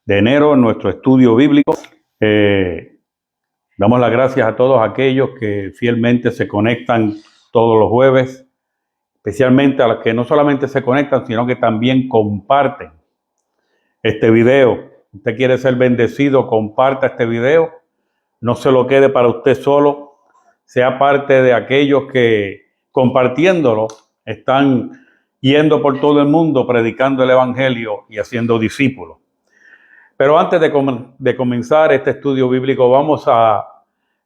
de enero en nuestro estudio bíblico. Damos las gracias a todos aquellos que fielmente se conectan todos los jueves, especialmente a los que no solamente se conectan, sino que también comparten este video. Usted quiere ser bendecido, comparta este video. No se lo quede para usted solo. Sea parte de aquellos que, compartiéndolo, están yendo por todo el mundo, predicando el evangelio y haciendo discípulos. Pero antes de comenzar este estudio bíblico, vamos a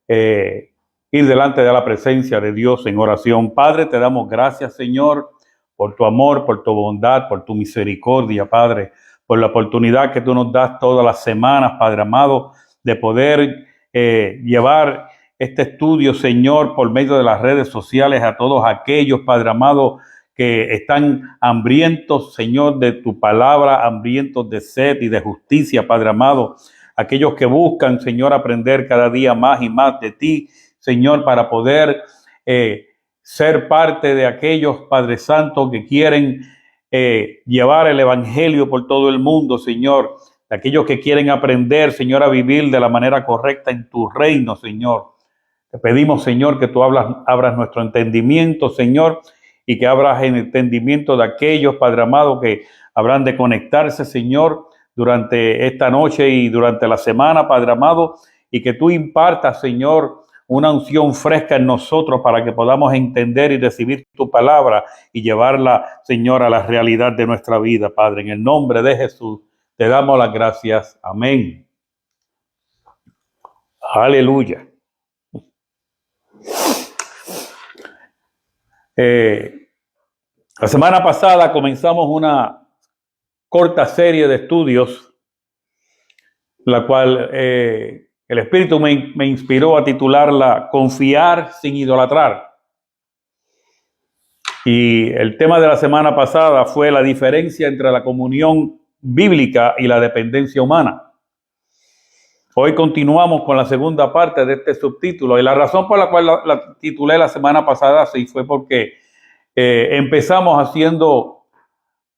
ir delante de la presencia de Dios en oración. Padre, te damos gracias, Señor, por tu amor, por tu bondad, por tu misericordia, Padre, por la oportunidad que tú nos das todas las semanas, Padre amado, de poder llevar este estudio, Señor, por medio de las redes sociales a todos aquellos, Padre amado, que están hambrientos, Señor, de tu palabra, hambrientos de sed y de justicia, Padre amado. Aquellos que buscan, Señor, aprender cada día más y más de ti, Señor, para poder ser parte de aquellos, Padre Santo, que quieren llevar el evangelio por todo el mundo, Señor. De aquellos que quieren aprender, Señor, a vivir de la manera correcta en tu reino, Señor. Te pedimos, Señor, que tú abras nuestro entendimiento, Señor, y que abras el entendimiento de aquellos, Padre amado, que habrán de conectarse, Señor, durante esta noche y durante la semana, Padre amado, y que tú impartas, Señor, una unción fresca en nosotros para que podamos entender y recibir tu palabra y llevarla, Señor, a la realidad de nuestra vida, Padre. En el nombre de Jesús te damos las gracias. Amén. Aleluya. La semana pasada comenzamos una corta serie de estudios, la cual el Espíritu me inspiró a titularla Confiar sin idolatrar. Y el tema de la semana pasada fue la diferencia entre la comunión bíblica y la dependencia humana. Hoy continuamos con la segunda parte de este subtítulo, y la razón por la cual la titulé la semana pasada sí fue porque empezamos haciendo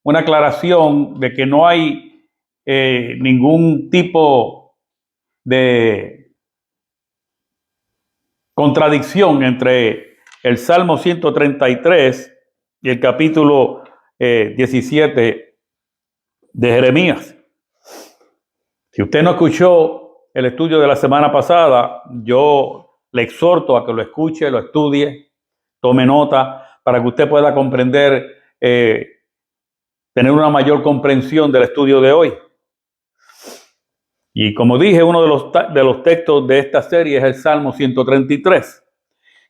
una aclaración de que no hay ningún tipo de contradicción entre el Salmo 133 y el capítulo 17 de Jeremías. Si usted no escuchó el estudio de la semana pasada, yo le exhorto a que lo escuche, lo estudie, tome nota para que usted pueda comprender, tener una mayor comprensión del estudio de hoy. Y como dije, uno de los textos de esta serie es el Salmo 133,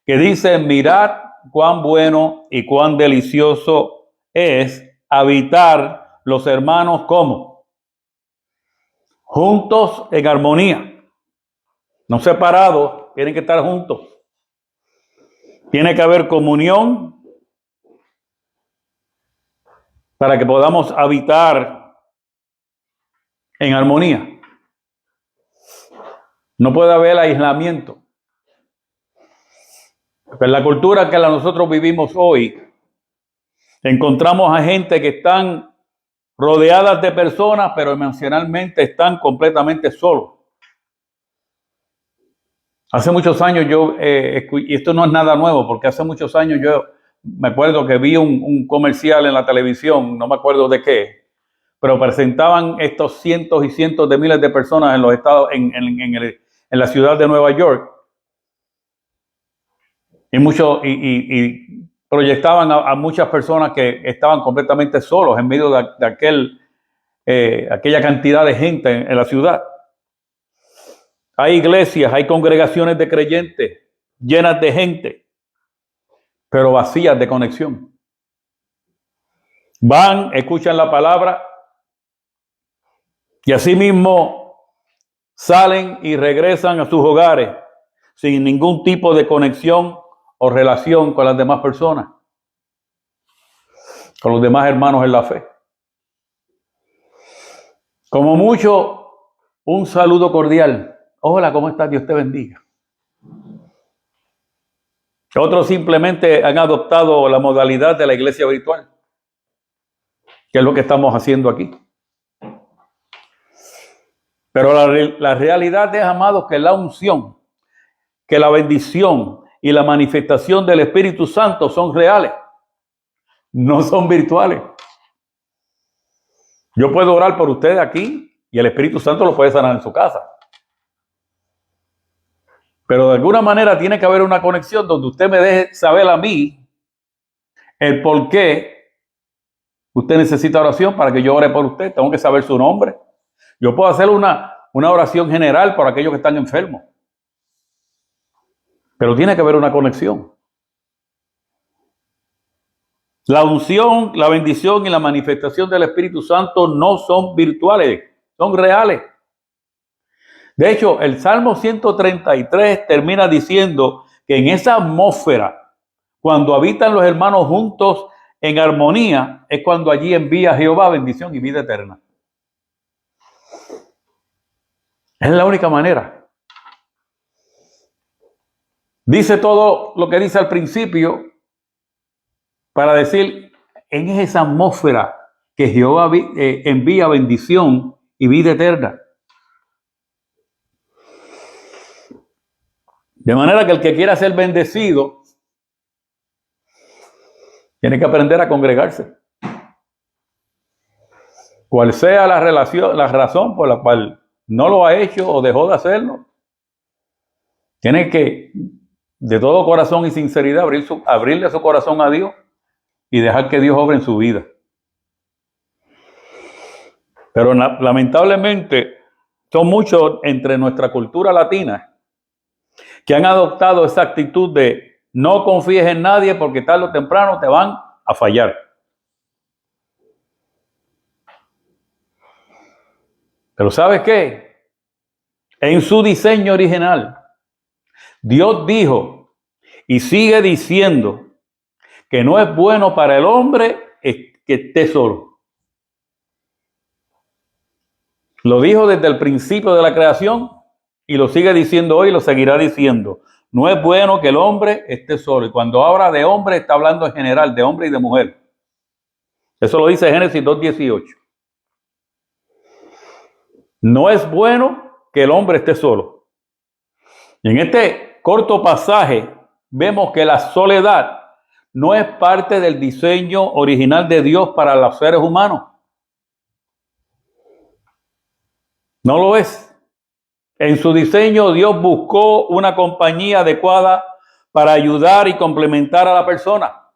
que dice: mirad cuán bueno y cuán delicioso es habitar los hermanos como juntos en armonía, no separados, tienen que estar juntos. Tiene que haber comunión para que podamos habitar en armonía. No puede haber aislamiento. En la cultura que nosotros vivimos hoy, encontramos a gente que están rodeadas de personas, pero emocionalmente están completamente solos. Hace muchos años y esto no es nada nuevo, porque hace muchos años yo me acuerdo que vi un comercial en la televisión, no me acuerdo de qué, pero presentaban estos cientos y cientos de miles de personas en los estados, en la ciudad de Nueva York, y proyectaban a muchas personas que estaban completamente solos en medio de aquella cantidad de gente en la ciudad. Hay iglesias, hay congregaciones de creyentes llenas de gente, pero vacías de conexión. Van, escuchan la palabra y así mismo salen y regresan a sus hogares sin ningún tipo de conexión o relación con las demás personas, con los demás hermanos en la fe. Como mucho, un saludo cordial. Hola, ¿cómo estás? Dios te bendiga. Otros simplemente han adoptado la modalidad de la iglesia virtual, que es lo que estamos haciendo aquí. Pero la realidad es, amados, que la unción, que la bendición y la manifestación del Espíritu Santo son reales, no son virtuales. Yo puedo orar por ustedes aquí y el Espíritu Santo lo puede sanar en su casa. Pero de alguna manera tiene que haber una conexión donde usted me deje saber a mí el por qué usted necesita oración para que yo ore por usted. Tengo que saber su nombre. Yo puedo hacer una oración general por aquellos que están enfermos. Pero tiene que haber una conexión. La unción, la bendición y la manifestación del Espíritu Santo no son virtuales, son reales. De hecho, el Salmo 133 termina diciendo que en esa atmósfera, cuando habitan los hermanos juntos en armonía, es cuando allí envía Jehová bendición y vida eterna. Es la única manera. Dice todo lo que dice al principio para decir, en esa atmósfera que Jehová envía bendición y vida eterna. De manera que el que quiera ser bendecido tiene que aprender a congregarse. Cual sea la razón por la cual no lo ha hecho o dejó de hacerlo, tiene que de todo corazón y sinceridad abrirle su corazón a Dios y dejar que Dios obre en su vida. Pero lamentablemente son muchos entre nuestra cultura latina que han adoptado esa actitud de no confíes en nadie porque tarde o temprano te van a fallar. Pero ¿sabes qué? En su diseño original, Dios dijo y sigue diciendo que no es bueno para el hombre que esté solo. Lo dijo desde el principio de la creación y lo sigue diciendo hoy y lo seguirá diciendo. No es bueno que el hombre esté solo. Y cuando habla de hombre, está hablando en general, de hombre y de mujer. Eso lo dice Génesis 2:18. No es bueno que el hombre esté solo. Y en este corto pasaje vemos que la soledad no es parte del diseño original de Dios para los seres humanos. No lo es. En su diseño, Dios buscó una compañía adecuada para ayudar y complementar a la persona.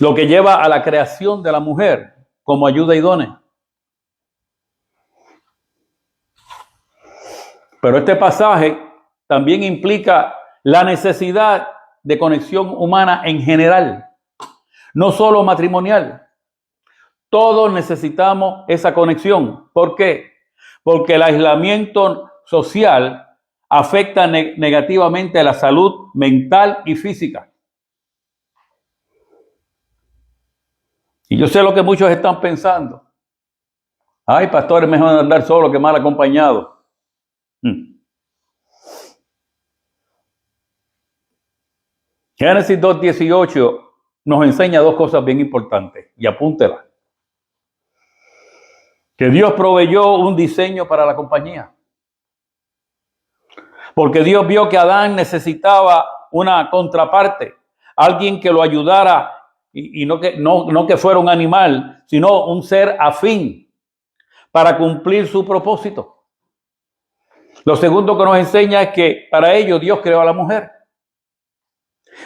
Lo que lleva a la creación de la mujer como ayuda idónea. Pero este pasaje también implica la necesidad de conexión humana en general, no solo matrimonial. Todos necesitamos esa conexión. ¿Por qué? Porque el aislamiento social afecta negativamente a la salud mental y física. Y yo sé lo que muchos están pensando. Ay, pastor, es mejor andar solo que mal acompañado. Génesis 2:18 nos enseña dos cosas bien importantes, y apúntelas. Que Dios proveyó un diseño para la compañía. Porque Dios vio que Adán necesitaba una contraparte, alguien que lo ayudara, y no que fuera un animal, sino un ser afín para cumplir su propósito. Lo segundo que nos enseña es que para ello Dios creó a la mujer.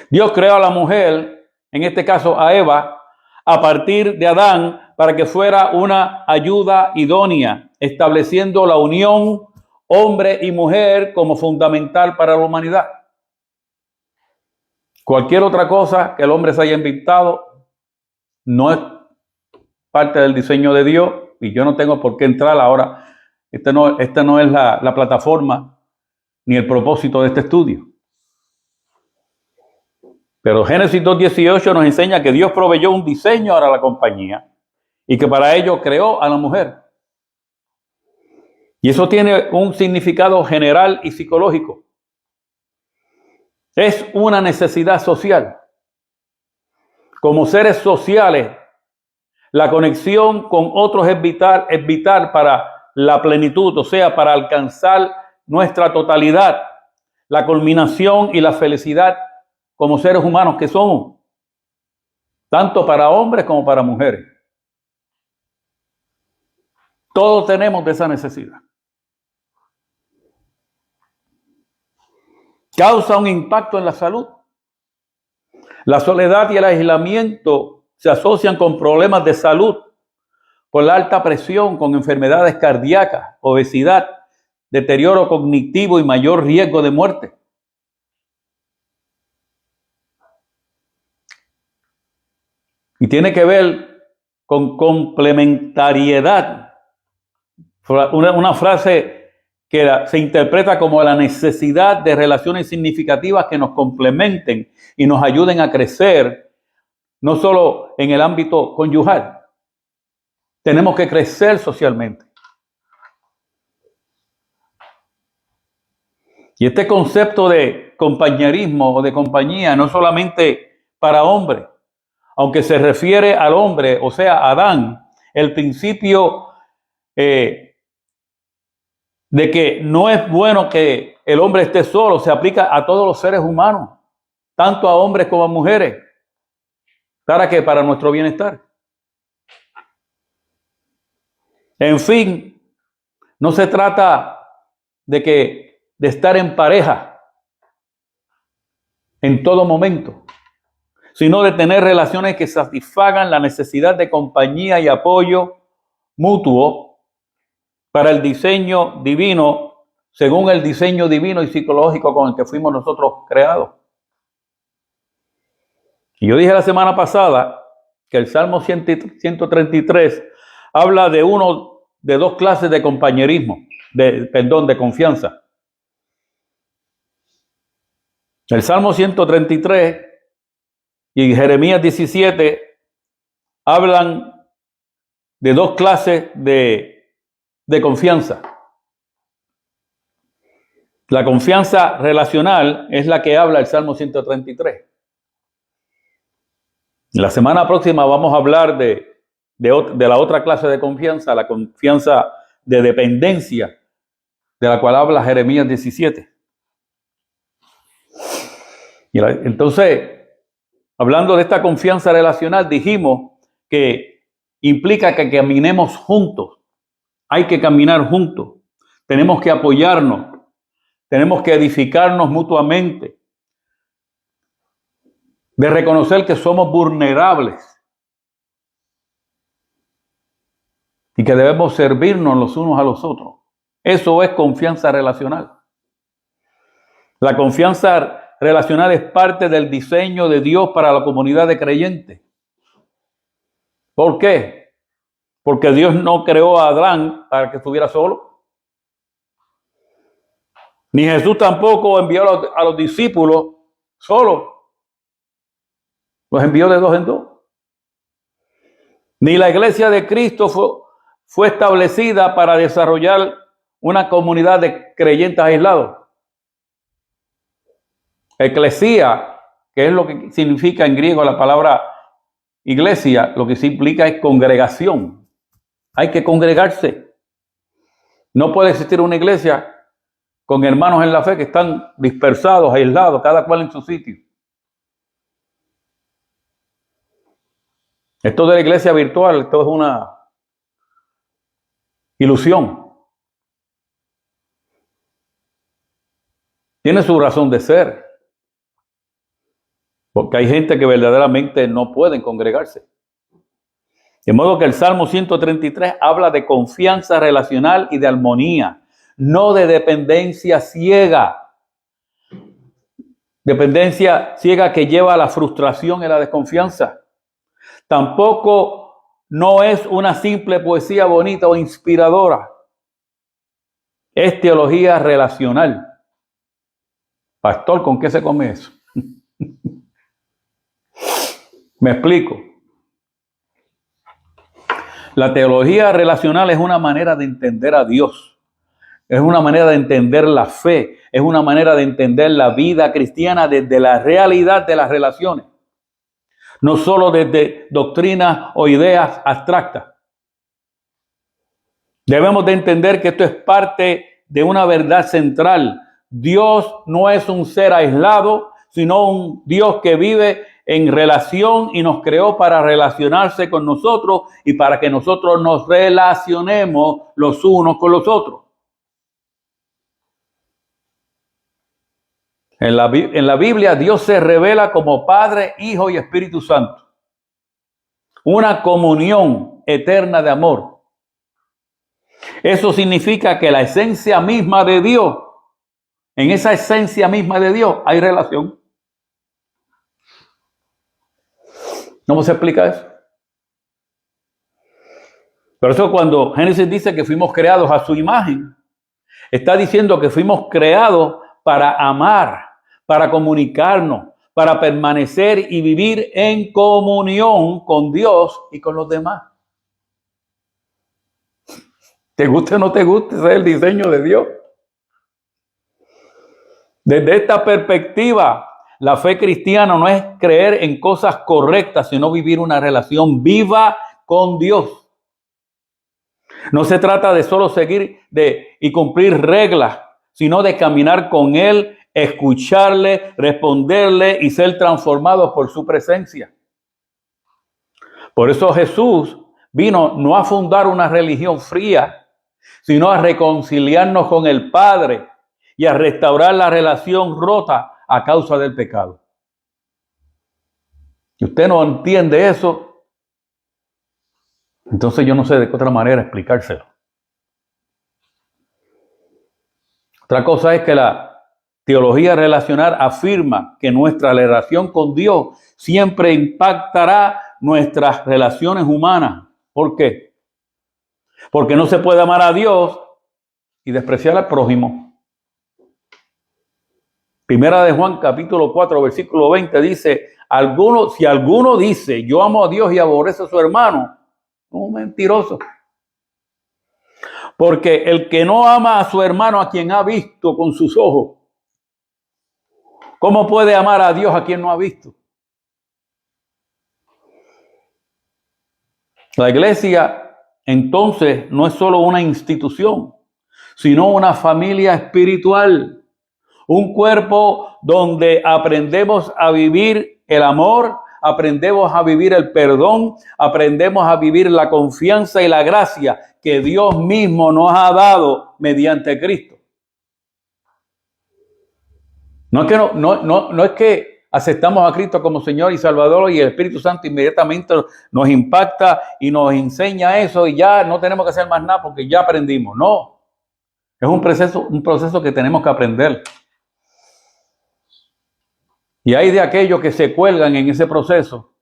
Dios creó a la mujer, en este caso a Eva, a partir de Adán, para que fuera una ayuda idónea, estableciendo la unión hombre y mujer como fundamental para la humanidad. Cualquier otra cosa que el hombre se haya inventado no es parte del diseño de Dios, y yo no tengo por qué entrar ahora. Esta no es la plataforma ni el propósito de este estudio. Pero Génesis 2:18 nos enseña que Dios proveyó un diseño para la compañía y que para ello creó a la mujer. Y eso tiene un significado general y psicológico. Es una necesidad social. Como seres sociales, la conexión con otros es vital para la plenitud, o sea, para alcanzar nuestra totalidad, la culminación y la felicidad como seres humanos que somos, tanto para hombres como para mujeres. Todos tenemos de esa necesidad. Causa un impacto en la salud. La soledad y el aislamiento se asocian con problemas de salud, por la alta presión, con enfermedades cardíacas, obesidad, deterioro cognitivo y mayor riesgo de muerte. Y tiene que ver con complementariedad. Una frase que se interpreta como la necesidad de relaciones significativas que nos complementen y nos ayuden a crecer, no solo en el ámbito conyugal. Tenemos que crecer socialmente. Y este concepto de compañerismo o de compañía no solamente para hombres, aunque se refiere al hombre, o sea, a Adán, el principio de que no es bueno que el hombre esté solo, se aplica a todos los seres humanos, tanto a hombres como a mujeres. ¿Para qué? Para nuestro bienestar. En fin, no se trata de estar en pareja en todo momento, sino de tener relaciones que satisfagan la necesidad de compañía y apoyo mutuo para el diseño divino, según el diseño divino y psicológico con el que fuimos nosotros creados. Y yo dije la semana pasada que el Salmo 133 habla de dos clases de compañerismo, de confianza. El Salmo 133 y Jeremías 17 hablan de dos clases de confianza. La confianza relacional es la que habla el Salmo 133. La semana próxima vamos a hablar de la otra clase de confianza, la confianza de dependencia, de la cual habla Jeremías 17. Entonces, hablando de esta confianza relacional, dijimos que implica que caminemos juntos. Hay que caminar juntos. Tenemos que apoyarnos. Tenemos que edificarnos mutuamente. De reconocer que somos vulnerables y que debemos servirnos los unos a los otros. Eso es confianza relacional. La confianza relacional es parte del diseño de Dios para la comunidad de creyentes. ¿Por qué? Porque Dios no creó a Adán para que estuviera solo. Ni Jesús tampoco envió a los discípulos solos. Los envió de dos en dos. Ni la iglesia de Cristo fue establecida para desarrollar una comunidad de creyentes aislados. Eclesía, que es lo que significa en griego la palabra iglesia, lo que se implica es congregación. Hay que congregarse. No puede existir una iglesia con hermanos en la fe que están dispersados, aislados, cada cual en su sitio. Esto de la iglesia virtual, esto es una ilusión. Tiene su razón de ser. Porque hay gente que verdaderamente no pueden congregarse. De modo que el Salmo 133 habla de confianza relacional y de armonía, no de dependencia ciega. Dependencia ciega que lleva a la frustración y la desconfianza. Tampoco no es una simple poesía bonita o inspiradora. Es teología relacional. Pastor, ¿con qué se come eso? Me explico. La teología relacional es una manera de entender a Dios. Es una manera de entender la fe. Es una manera de entender la vida cristiana desde la realidad de las relaciones. No solo desde doctrinas o ideas abstractas. Debemos de entender que esto es parte de una verdad central. Dios no es un ser aislado, sino un Dios que vive en relación y nos creó para relacionarse con nosotros y para que nosotros nos relacionemos los unos con los otros. En la Biblia Dios se revela como Padre, Hijo y Espíritu Santo. Una comunión eterna de amor. Eso significa que la esencia misma de Dios, en esa esencia misma de Dios hay relación. ¿Cómo se explica eso? Por eso cuando Génesis dice que fuimos creados a su imagen, está diciendo que fuimos creados para amar, para comunicarnos, para permanecer y vivir en comunión con Dios y con los demás. Te guste o no te guste, ese es el diseño de Dios. Desde esta perspectiva, la fe cristiana no es creer en cosas correctas, sino vivir una relación viva con Dios. No se trata de solo seguir y cumplir reglas, sino de caminar con Él, escucharle, responderle y ser transformados por su presencia. Por eso Jesús vino no a fundar una religión fría, sino a reconciliarnos con el Padre y a restaurar la relación rota a causa del pecado. Si usted no entiende eso, entonces yo no sé de qué otra manera explicárselo. Otra cosa es que la teología relacional afirma que nuestra relación con Dios siempre impactará nuestras relaciones humanas. ¿Por qué? Porque no se puede amar a Dios y despreciar al prójimo. Primera de Juan, capítulo 4, versículo 20, dice, si alguno dice, yo amo a Dios y aborrece a su hermano, es un mentiroso. Porque el que no ama a su hermano a quien ha visto con sus ojos, ¿cómo puede amar a Dios a quien no ha visto? La iglesia, entonces, no es solo una institución, sino una familia espiritual. Un cuerpo donde aprendemos a vivir el amor, aprendemos a vivir el perdón, aprendemos a vivir la confianza y la gracia que Dios mismo nos ha dado mediante Cristo. No es que aceptamos a Cristo como Señor y Salvador y el Espíritu Santo inmediatamente nos impacta y nos enseña eso y ya no tenemos que hacer más nada porque ya aprendimos. No, es un proceso que tenemos que aprender. Y hay de aquellos que se cuelgan en ese proceso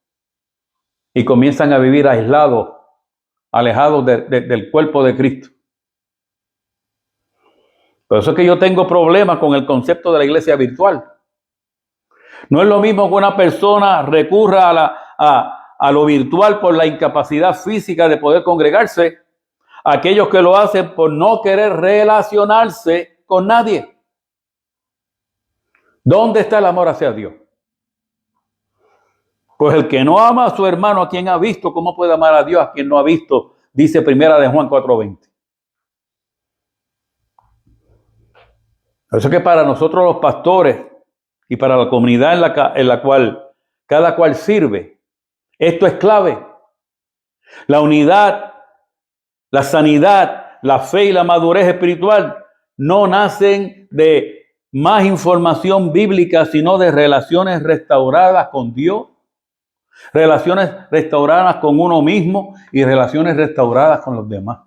y comienzan a vivir aislados, alejados del cuerpo de Cristo. Por eso es que yo tengo problemas con el concepto de la iglesia virtual. No es lo mismo que una persona recurra a lo virtual por la incapacidad física de poder congregarse, a aquellos que lo hacen por no querer relacionarse con nadie. ¿Dónde está el amor hacia Dios? Pues el que no ama a su hermano a quien ha visto, ¿cómo puede amar a Dios a quien no ha visto? Dice Primera de Juan 4:20. Por eso que para nosotros los pastores y para la comunidad en la cual cada cual sirve, esto es clave. La unidad, la sanidad, la fe y la madurez espiritual no nacen de más información bíblica, sino de relaciones restauradas con Dios, relaciones restauradas con uno mismo y relaciones restauradas con los demás.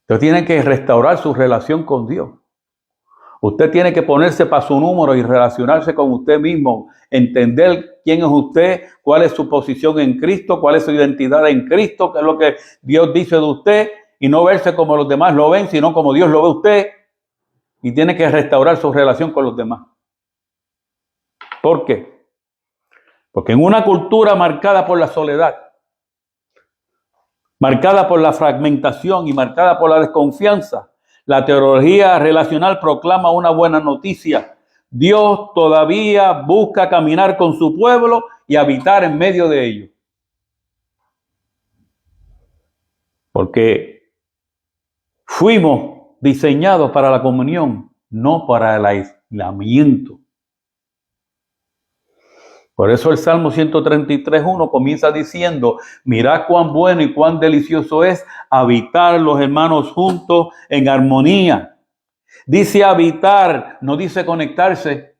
Usted tiene que restaurar su relación con Dios. Usted tiene que ponerse para su número y relacionarse con usted mismo, entender quién es usted, cuál es su posición en Cristo, cuál es su identidad en Cristo, qué es lo que Dios dice de usted, y no verse como los demás lo ven, sino como Dios lo ve a usted, y tiene que restaurar su relación con los demás. ¿Por qué? Porque en una cultura marcada por la soledad, marcada por la fragmentación y marcada por la desconfianza, la teología relacional proclama una buena noticia. Dios todavía busca caminar con su pueblo y habitar en medio de ellos. Porque fuimos diseñados para la comunión, no para el aislamiento. Por eso el Salmo 133:1 comienza diciendo: mirad cuán bueno y cuán delicioso es habitar los hermanos juntos en armonía. Dice habitar, no dice conectarse.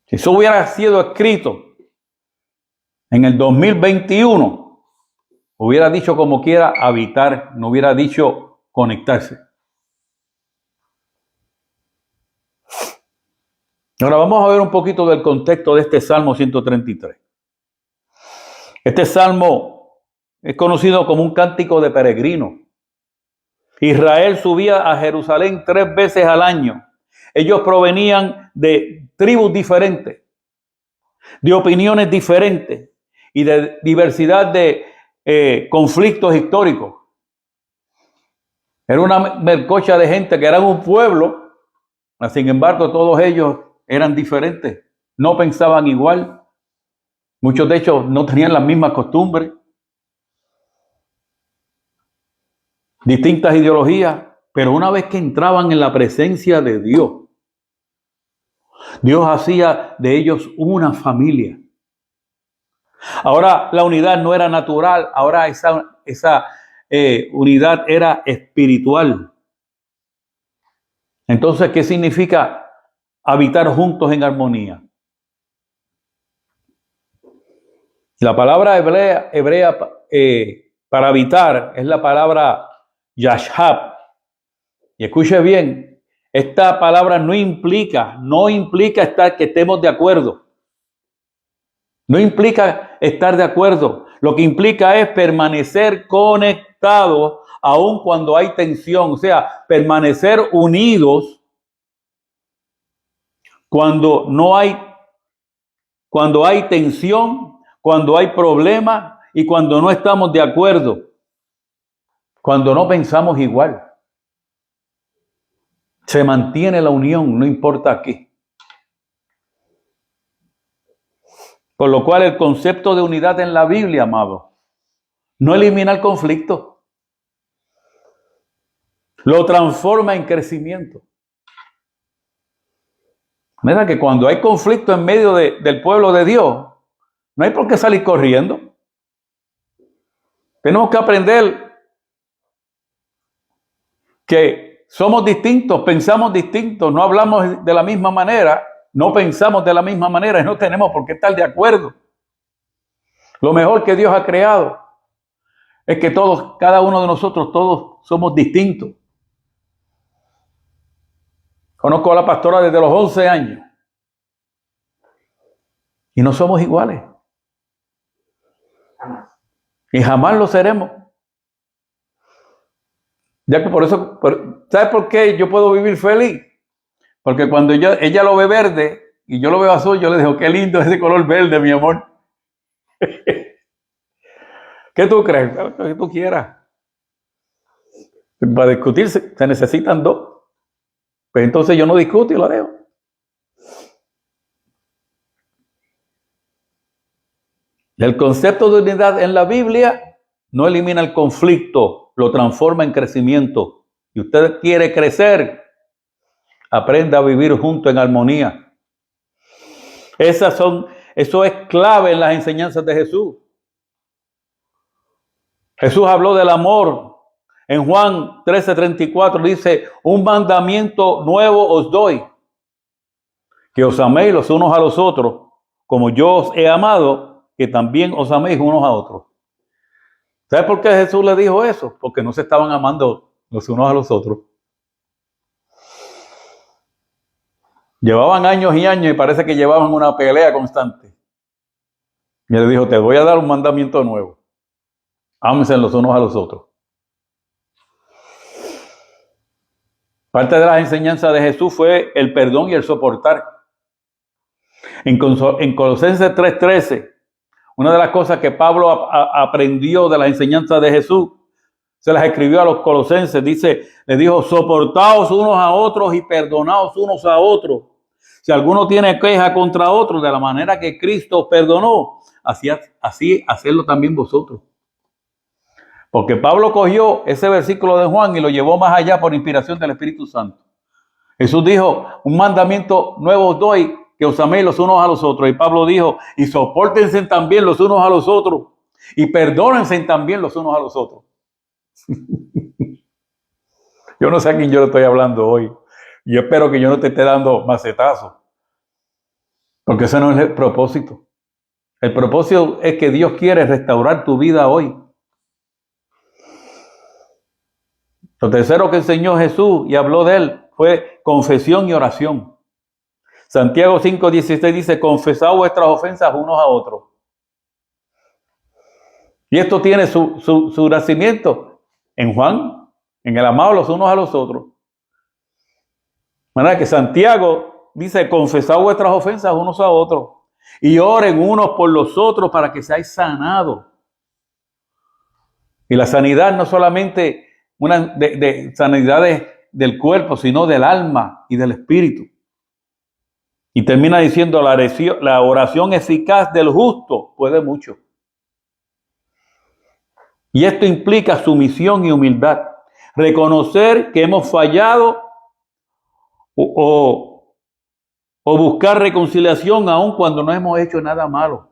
Si eso hubiera sido escrito en el 2021, hubiera dicho como quiera habitar, no hubiera dicho conectarse. Ahora vamos a ver un poquito del contexto de este Salmo 133. Este salmo es conocido como un cántico de peregrino. Israel subía a Jerusalén 3 veces al año. Ellos provenían de tribus diferentes, de opiniones diferentes y de diversidad de conflictos históricos. Era una melcocha de gente que era un pueblo, sin embargo todos ellos eran diferentes, no pensaban igual. Muchos de ellos no tenían las mismas costumbres, distintas ideologías, pero una vez que entraban en la presencia de Dios, Dios hacía de ellos una familia. Ahora la unidad no era natural, ahora esa unidad era espiritual. Entonces, ¿qué significa habitar juntos en armonía? La palabra hebrea para habitar es la palabra yashab. Y escuche bien, esta palabra no implica que estemos de acuerdo. No implica estar de acuerdo. Lo que implica es permanecer conectados aun cuando hay tensión. O sea, permanecer unidos cuando hay tensión, cuando hay problemas y cuando no estamos de acuerdo. Cuando no pensamos igual. Se mantiene la unión, no importa qué. Por lo cual el concepto de unidad en la Biblia, amado, no elimina el conflicto. Lo transforma en crecimiento. Mira que cuando hay conflicto en medio del pueblo de Dios, no hay por qué salir corriendo. Tenemos que aprender que somos distintos, pensamos distintos, no hablamos de la misma manera, no pensamos de la misma manera y no tenemos por qué estar de acuerdo. Lo mejor que Dios ha creado es que cada uno de nosotros, todos somos distintos. Conozco a la pastora desde los 11 años y no somos iguales. Y jamás lo seremos. Ya que por eso, ¿sabes por qué yo puedo vivir feliz? Porque cuando ella lo ve verde y yo lo veo azul, yo le digo, qué lindo ese color verde, mi amor. ¿Qué tú crees? Lo que tú quieras. Para discutir se necesitan dos. Pues entonces yo no discuto y lo dejo. El concepto de unidad en la Biblia no elimina el conflicto, lo transforma en crecimiento. Si usted quiere crecer, aprenda a vivir junto en armonía. Eso es clave en las enseñanzas de Jesús. Jesús habló del amor. En Juan 13:34 dice, un mandamiento nuevo os doy, que os améis los unos a los otros, como yo os he amado, que también os améis unos a otros. ¿Sabe por qué Jesús le dijo eso? Porque no se estaban amando los unos a los otros. Llevaban años y años y parece que llevaban una pelea constante. Y él dijo, te voy a dar un mandamiento nuevo. Ámense los unos a los otros. Parte de las enseñanzas de Jesús fue el perdón y el soportar. En Colosenses 3:13, una de las cosas que Pablo aprendió de las enseñanzas de Jesús, se las escribió a los colosenses, le dijo, soportaos unos a otros y perdonaos unos a otros. Si alguno tiene queja contra otro, de la manera que Cristo perdonó, así hacerlo también vosotros. Porque Pablo cogió ese versículo de Juan y lo llevó más allá por inspiración del Espíritu Santo. Jesús dijo, un mandamiento nuevo os doy, que os améis los unos a los otros. Y Pablo dijo, y sopórtense también los unos a los otros, y perdónense también los unos a los otros. Yo no sé a quién yo le estoy hablando hoy. Yo espero que yo no te esté dando macetazos, porque ese no es el propósito. El propósito es que Dios quiere restaurar tu vida hoy. Lo tercero que enseñó Jesús y habló de él fue confesión y oración. Santiago 5:16 dice, confesad vuestras ofensas unos a otros. Y esto tiene su nacimiento en Juan, en el amado los unos a los otros. De manera que Santiago dice, confesad vuestras ofensas unos a otros y oren unos por los otros para que seáis sanados. Y la sanidad no solamente una de sanidades del cuerpo, sino del alma y del espíritu. Y termina diciendo, la oración eficaz del justo puede mucho. Y esto implica sumisión y humildad. Reconocer que hemos fallado o buscar reconciliación aun cuando no hemos hecho nada malo.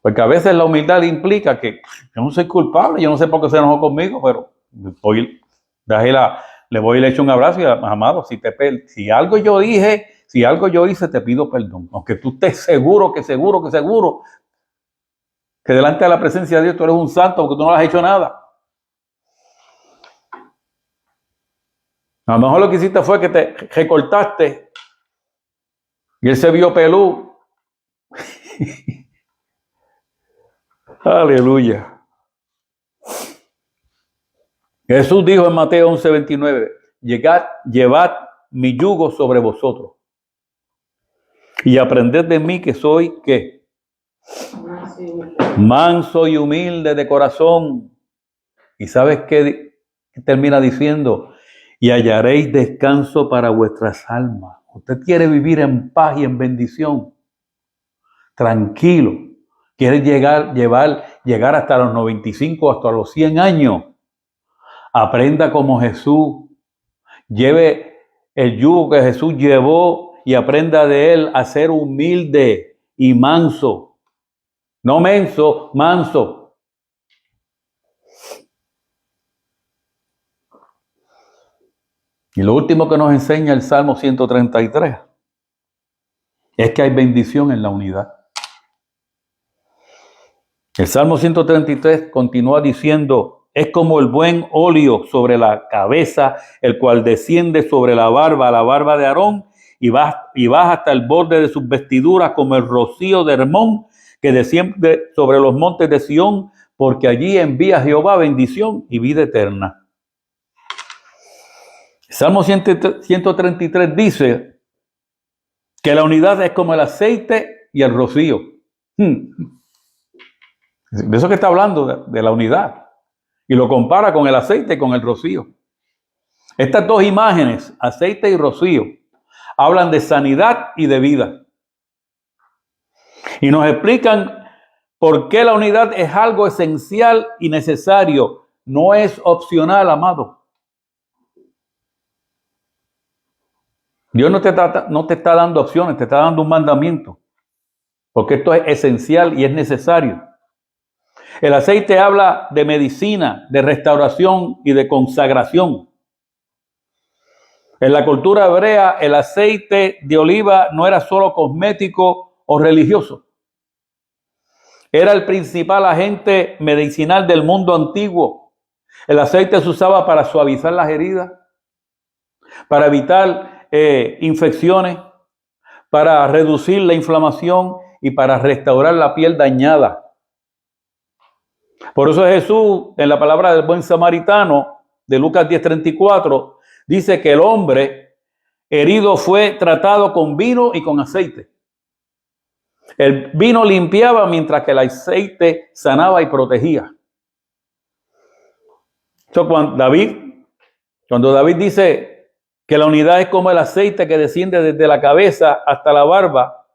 Porque a veces la humildad implica que yo no soy culpable, yo no sé por qué se enojó conmigo, pero le voy y le echo un abrazo y amado, si algo yo dije, si algo yo hice, te pido perdón. Aunque tú estés seguro que delante de la presencia de Dios tú eres un santo porque tú no le has hecho nada. A lo mejor lo que hiciste fue que te recortaste y él se vio pelú. Aleluya. Jesús dijo en Mateo 11:29, llevad mi yugo sobre vosotros y aprended de mí que soy, ¿qué? Manso y humilde de corazón. ¿Y sabes qué termina diciendo? Y hallaréis descanso para vuestras almas. Usted quiere vivir en paz y en bendición, tranquilo. Quiere llegar hasta los 95, hasta los 100 años. Aprenda como Jesús. Lleve el yugo que Jesús llevó y aprenda de él a ser humilde y manso. No menso, manso. Y lo último que nos enseña el Salmo 133 es que hay bendición en la unidad. El Salmo 133 continúa diciendo, es como el buen óleo sobre la cabeza, el cual desciende sobre la barba de Aarón, y baja hasta el borde de sus vestiduras como el rocío de Hermón, que desciende sobre los montes de Sión, porque allí envía Jehová bendición y vida eterna. Salmo 133 dice que la unidad es como el aceite y el rocío. De eso que está hablando, de la unidad. Y lo compara con el aceite y con el rocío. Estas dos imágenes, aceite y rocío, hablan de sanidad y de vida. Y nos explican por qué la unidad es algo esencial y necesario. No es opcional, amado. Dios no te está dando opciones, te está dando un mandamiento. Porque esto es esencial y es necesario. El aceite habla de medicina, de restauración y de consagración. En la cultura hebrea, el aceite de oliva no era solo cosmético o religioso. Era el principal agente medicinal del mundo antiguo. El aceite se usaba para suavizar las heridas, para evitar infecciones, para reducir la inflamación y para restaurar la piel dañada. Por eso Jesús, en la palabra del buen samaritano de Lucas 10:34, dice que el hombre herido fue tratado con vino y con aceite. El vino limpiaba mientras que el aceite sanaba y protegía. Cuando David dice que la unidad es como el aceite que desciende desde la cabeza hasta la barba,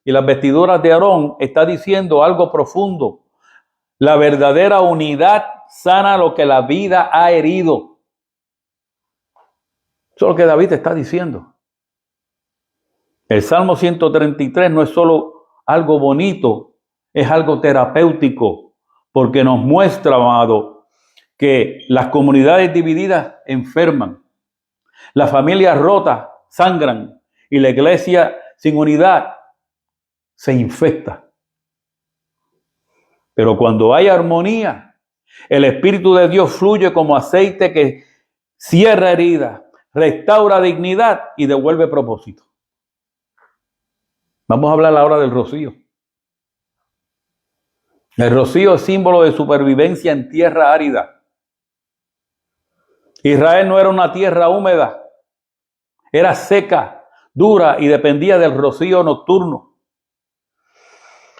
y las vestiduras de Aarón, está diciendo algo profundo. La verdadera unidad sana lo que la vida ha herido. Eso es lo que David está diciendo. El Salmo 133 no es solo algo bonito, es algo terapéutico, porque nos muestra, amado, que las comunidades divididas enferman, las familias rotas sangran y la iglesia sin unidad se infecta. Pero cuando hay armonía, el Espíritu de Dios fluye como aceite que cierra heridas, restaura dignidad y devuelve propósito. Vamos a hablar ahora del rocío. El rocío es símbolo de supervivencia en tierra árida. Israel no era una tierra húmeda, era seca, dura y dependía del rocío nocturno.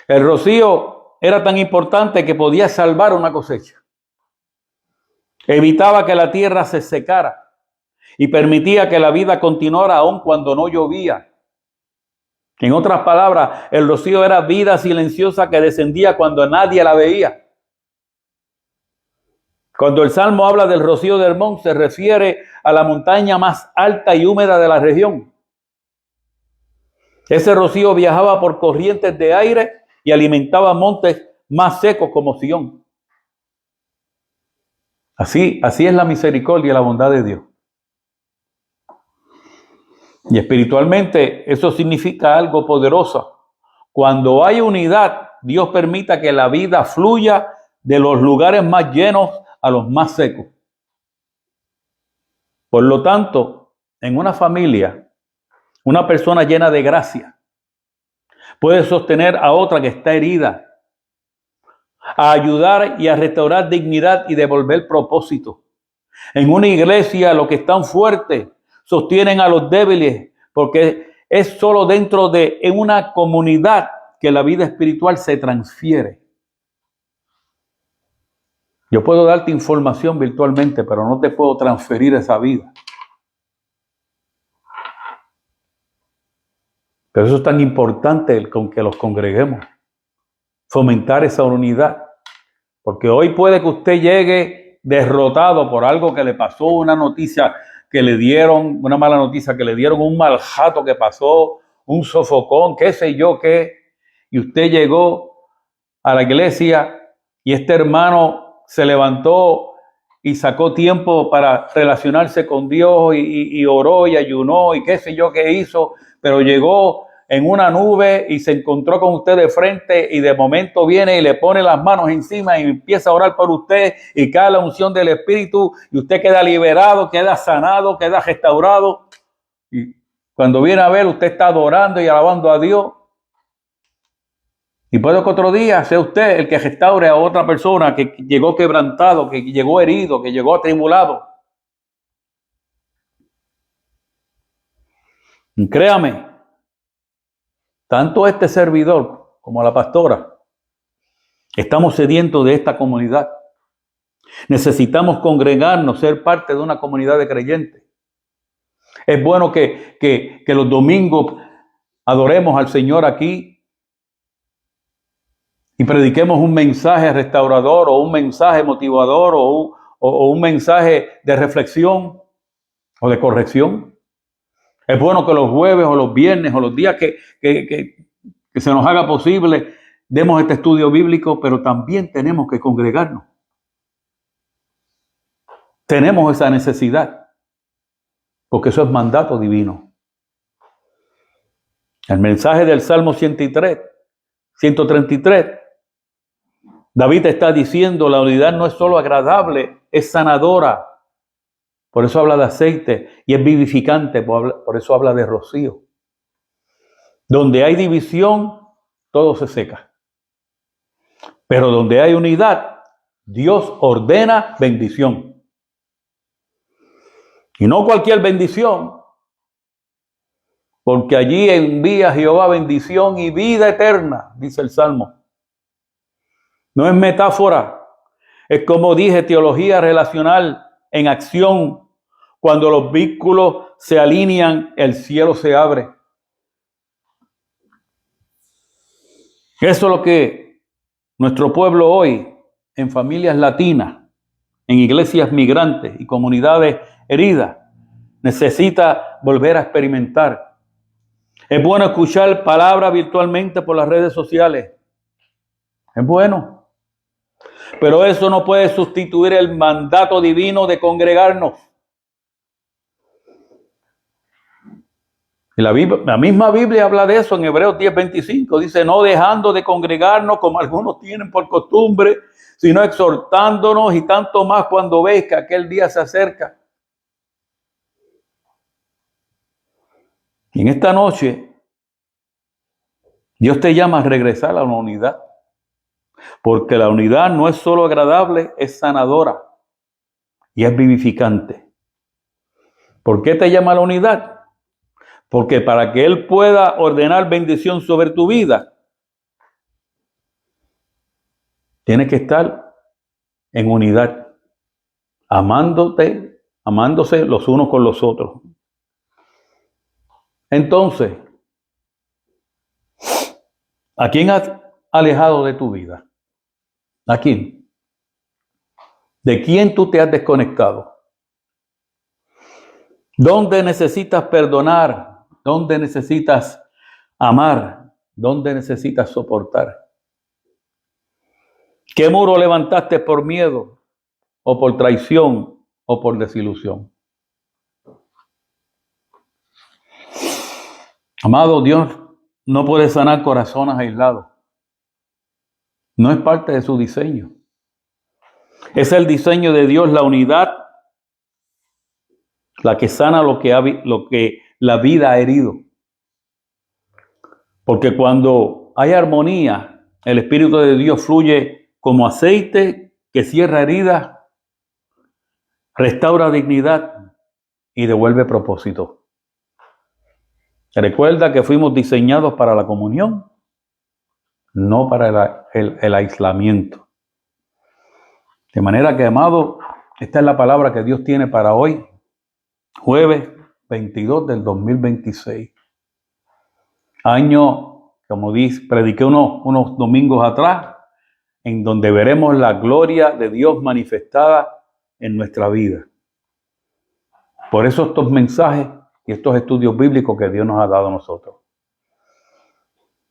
El rocío era tan importante que podía salvar una cosecha. Evitaba que la tierra se secara y permitía que la vida continuara aun cuando no llovía. En otras palabras, el rocío era vida silenciosa que descendía cuando nadie la veía. Cuando el Salmo habla del rocío de Hermón, se refiere a la montaña más alta y húmeda de la región. Ese rocío viajaba por corrientes de aire y alimentaba montes más secos como Sión. Así es la misericordia y la bondad de Dios. Y espiritualmente eso significa algo poderoso. Cuando hay unidad, Dios permite que la vida fluya de los lugares más llenos a los más secos. Por lo tanto, en una familia, una persona llena de gracia puede sostener a otra que está herida, a ayudar y a restaurar dignidad y devolver propósito. En una iglesia, los que están fuertes sostienen a los débiles, porque es solo dentro de una comunidad que la vida espiritual se transfiere. Yo puedo darte información virtualmente, pero no te puedo transferir esa vida. Pero eso es tan importante con que los congreguemos, fomentar esa unidad. Porque hoy puede que usted llegue derrotado por algo que le pasó, una noticia que le dieron, una mala noticia que le dieron, un mal jato que pasó, un sofocón, qué sé yo qué. Y usted llegó a la iglesia y este hermano se levantó y sacó tiempo para relacionarse con Dios y oró y ayunó y qué sé yo qué hizo, pero llegó en una nube y se encontró con usted de frente y de momento viene y le pone las manos encima y empieza a orar por usted y cae la unción del Espíritu y usted queda liberado, queda sanado, queda restaurado. Y cuando viene a ver, usted está adorando y alabando a Dios. Y puede que otro día sea usted el que restaure a otra persona que llegó quebrantado, que llegó herido, que llegó atribulado. Y créame, tanto este servidor como la pastora estamos sedientos de esta comunidad. Necesitamos congregarnos, ser parte de una comunidad de creyentes. Es bueno que los domingos adoremos al Señor aquí y prediquemos un mensaje restaurador o un mensaje motivador o un mensaje de reflexión o de corrección. Es bueno que los jueves o los viernes o los días que se nos haga posible demos este estudio bíblico, pero también tenemos que congregarnos. Tenemos esa necesidad, porque eso es mandato divino. El mensaje del Salmo 133, David está diciendo, la unidad no es solo agradable, es sanadora. Por eso habla de aceite y es vivificante, por eso habla de rocío. Donde hay división, todo se seca. Pero donde hay unidad, Dios ordena bendición. Y no cualquier bendición, porque allí envía Jehová bendición y vida eterna, dice el Salmo. No es metáfora, es como dije, teología relacional en acción. Cuando los vínculos se alinean, el cielo se abre. Eso es lo que nuestro pueblo hoy, en familias latinas, en iglesias migrantes y comunidades heridas, necesita volver a experimentar. Es bueno escuchar palabras virtualmente por las redes sociales. Es bueno. Pero eso no puede sustituir el mandato divino de congregarnos. Y la misma Biblia habla de eso en Hebreos 10:25. Dice, no dejando de congregarnos como algunos tienen por costumbre, sino exhortándonos, y tanto más cuando veis que aquel día se acerca. Y en esta noche, Dios te llama a regresar a la unidad. Porque la unidad no es solo agradable, es sanadora y es vivificante. ¿Por qué te llama a la unidad? Porque para que Él pueda ordenar bendición sobre tu vida, tienes que estar en unidad, amándose los unos con los otros. Entonces, ¿a quién has alejado de tu vida? ¿A quién? ¿De quién tú te has desconectado? ¿Dónde necesitas perdonar? ¿Dónde necesitas amar? ¿Dónde necesitas soportar? ¿Qué muro levantaste por miedo o por traición o por desilusión? Amado, Dios no puede sanar corazones aislados. No es parte de su diseño. Es el diseño de Dios, la unidad, la que sana lo que la vida ha herido. Porque cuando hay armonía, el Espíritu de Dios fluye como aceite que cierra heridas, restaura dignidad y devuelve propósito. Recuerda que fuimos diseñados para la comunión, no para el aislamiento. De manera que, amado, esta es la palabra que Dios tiene para hoy, jueves 22 del 2026. Año, como prediqué unos domingos atrás, en donde veremos la gloria de Dios manifestada en nuestra vida. Por eso estos mensajes y estos estudios bíblicos que Dios nos ha dado a nosotros.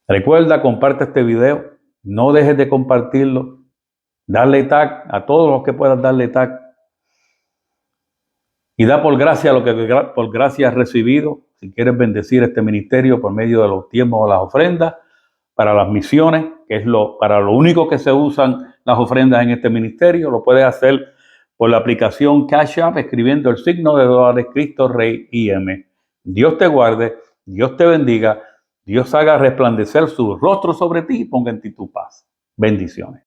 Recuerda, comparte este video, no dejes de compartirlo, darle tag a todos los que puedas darle tag y da por gracia lo que por gracia has recibido. Si quieres bendecir este ministerio por medio de los diezmos o las ofrendas para las misiones, que es para lo único que se usan las ofrendas en este ministerio, lo puedes hacer por la aplicación Cash App, escribiendo el signo de dólares Cristo Rey IM. Dios te guarde, Dios te bendiga, Dios haga resplandecer su rostro sobre ti y ponga en ti tu paz. Bendiciones.